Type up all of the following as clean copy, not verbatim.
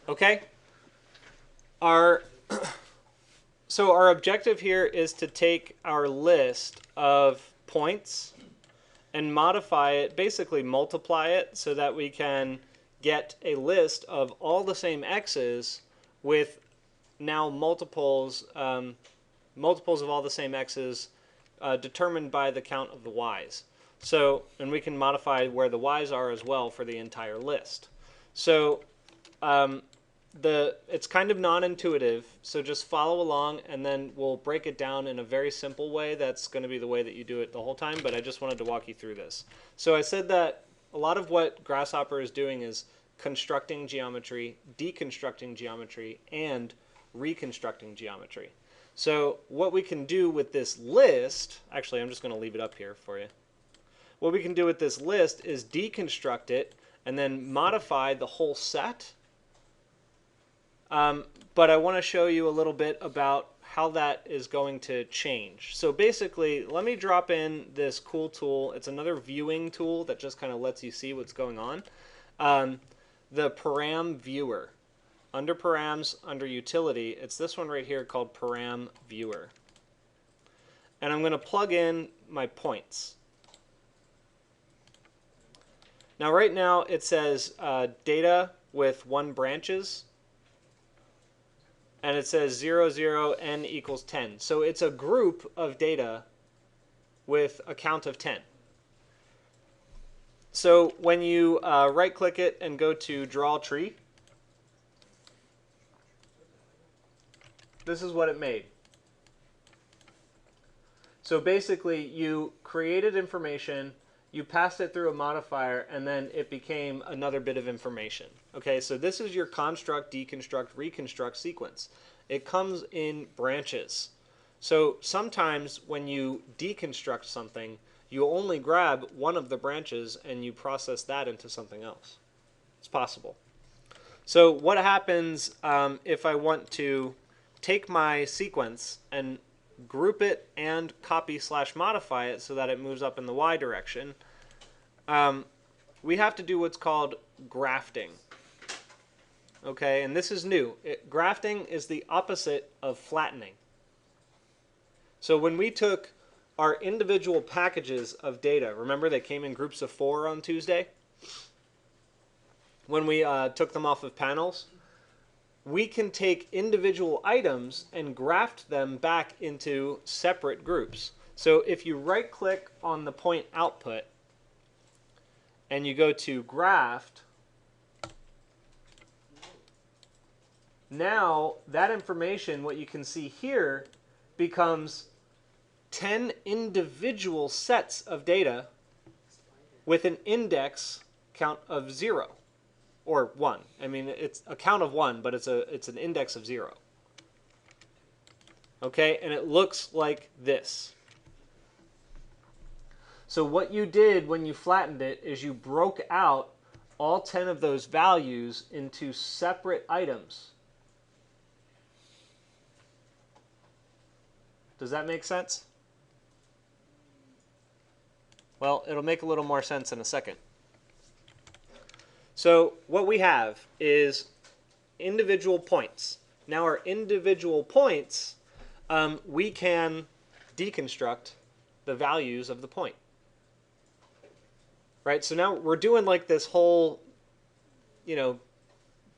Okay? Our So our objective here is to take our list of points and modify it, basically multiply it so that we can get a list of all the same x's with now multiples of all the same x's determined by the count of the y's. So, and we can modify where the y's are as well for the entire list. So it's kind of non-intuitive, so just follow along and then we'll break it down in a very simple way. That's going to be the way that you do it the whole time, but I just wanted to walk you through this. So I said that a lot of what Grasshopper is doing is constructing geometry, deconstructing geometry, and reconstructing geometry. So what we can do with this list, actually I'm just going to leave it up here for you. What we can do with this list is deconstruct it and then modify the whole set. But I want to show you a little bit about how that is going to change. So basically, let me drop in this cool tool. It's another viewing tool that just kind of lets you see what's going on. The param viewer. Under params, under utility, it's this one right here called param viewer. And I'm going to plug in my points. Now right now it says data with 1 branches. And it says 0, 0, n equals 10. So it's a group of data with a count of 10. So when you right-click it and go to Draw Tree, this is what it made. So basically, you created information, you passed it through a modifier, and then it became another bit of information. Okay, so this is your construct, deconstruct, reconstruct sequence. It comes in branches. So sometimes when you deconstruct something, you only grab one of the branches and you process that into something else. It's possible. So what happens if I want to take my sequence and group it and copy/modify it so that it moves up in the y direction? We have to do what's called grafting. Okay, and this is new. Grafting is the opposite of flattening. So when we took our individual packages of data, remember they came in groups of 4 on Tuesday? When we took them off of panels, we can take individual items and graft them back into separate groups. So if you right-click on the point output and you go to graft, now that information, what you can see here, becomes 10 individual sets of data with an index count of 0 or 1. I mean, it's a count of 1, but it's an index of 0. Okay, and it looks like this. So what you did when you flattened it is you broke out all 10 of those values into separate items. Does that make sense? Well, it'll make a little more sense in a second. So what we have is individual points. Now our individual points, we can deconstruct the values of the point. Right? So now we're doing like this whole,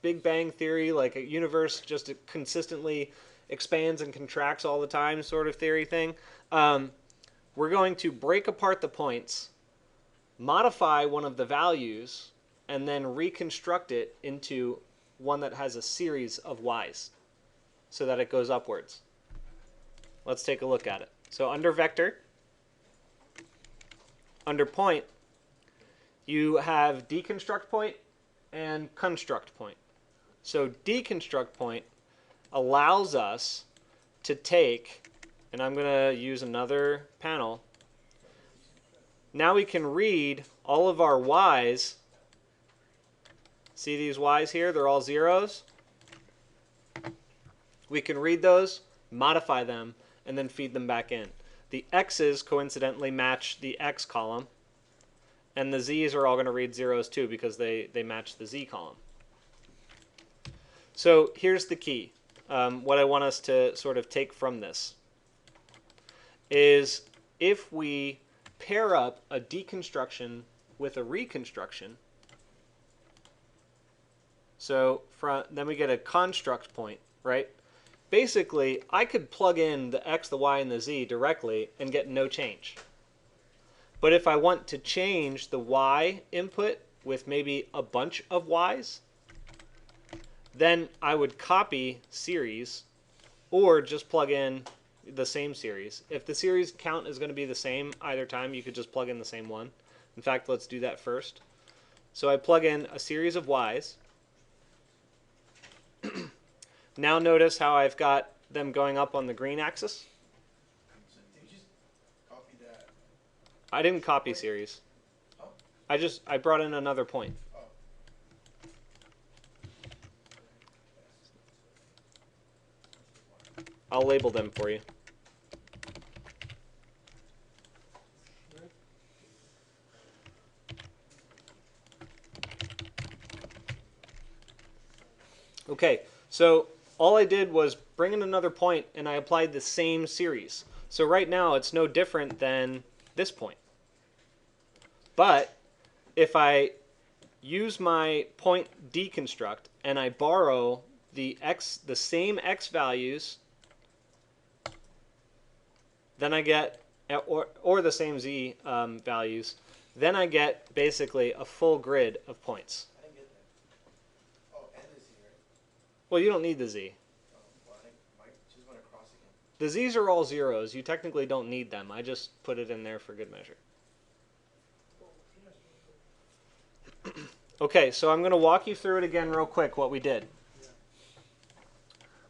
Big Bang Theory, like a universe just consistently expands and contracts all the time sort of theory thing. We're going to break apart the points, modify one of the values, and then reconstruct it into one that has a series of y's so that it goes upwards. Let's take a look at it. So under vector, under point, you have deconstruct point and construct point. So deconstruct point allows us to take, and I'm going to use another panel. Now we can read all of our y's. See these y's here? They're all zeros. We can read those, modify them, and then feed them back in. The x's coincidentally match the x column, and the z's are all going to read zeros too because they match the z column. So here's the key. What I want us to sort of take from this is if we pair up a deconstruction with a reconstruction, so then we get a construct point, right? Basically, I could plug in the x, the y, and the z directly and get no change. But if I want to change the y input with maybe a bunch of y's, then I would copy series or just plug in the same series. If the series count is going to be the same either time, you could just plug in the same one. In fact, let's do that first. So I plug in a series of y's. Now notice how I've got them going up on the green axis. So did you just copy that? I didn't copy series. Oh. I brought in another point. Oh. I'll label them for you. Okay, so all I did was bring in another point and I applied the same series. So right now it's no different than this point. But if I use my point deconstruct and I borrow the same x values, then I get, or the same z values, then I get basically a full grid of points. I didn't get that. Oh, and the z, right? Well, you don't need the z. Oh, well, I think Mike just went across again. The z's are all zeros. You technically don't need them. I just put it in there for good measure. Okay, so I'm going to walk you through it again real quick, what we did.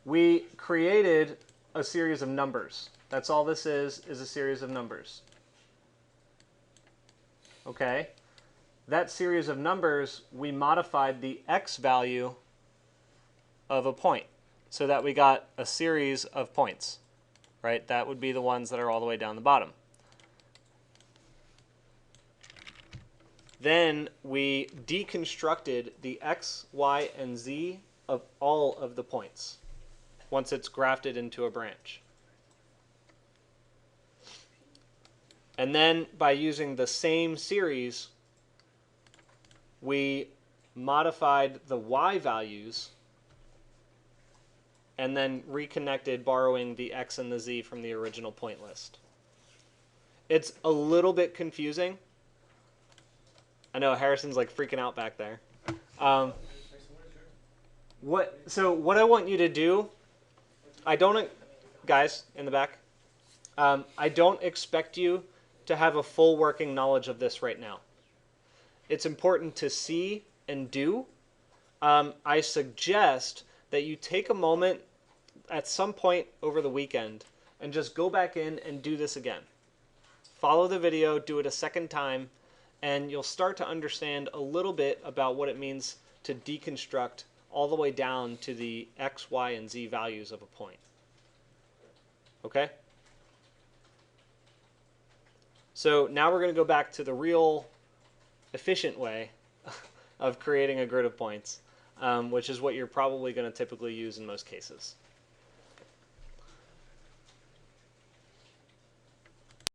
We created a series of numbers. That's all this is a series of numbers. Okay? That series of numbers, we modified the x value of a point so that we got a series of points, right? That would be the ones that are all the way down the bottom. Then we deconstructed the x, y, and z of all of the points once it's grafted into a branch. And then by using the same series, we modified the y values and then reconnected borrowing the x and the z from the original point list. It's a little bit confusing. I know Harrison's like freaking out back there. What I want you to do, guys in the back, I don't expect you to have a full working knowledge of this right now. It's important to see and do. I suggest that you take a moment at some point over the weekend and just go back in and do this again. Follow the video, do it a second time, and you'll start to understand a little bit about what it means to deconstruct all the way down to the x, y, and z values of a point. Okay? So now we're going to go back to the real efficient way of creating a grid of points, which is what you're probably going to typically use in most cases.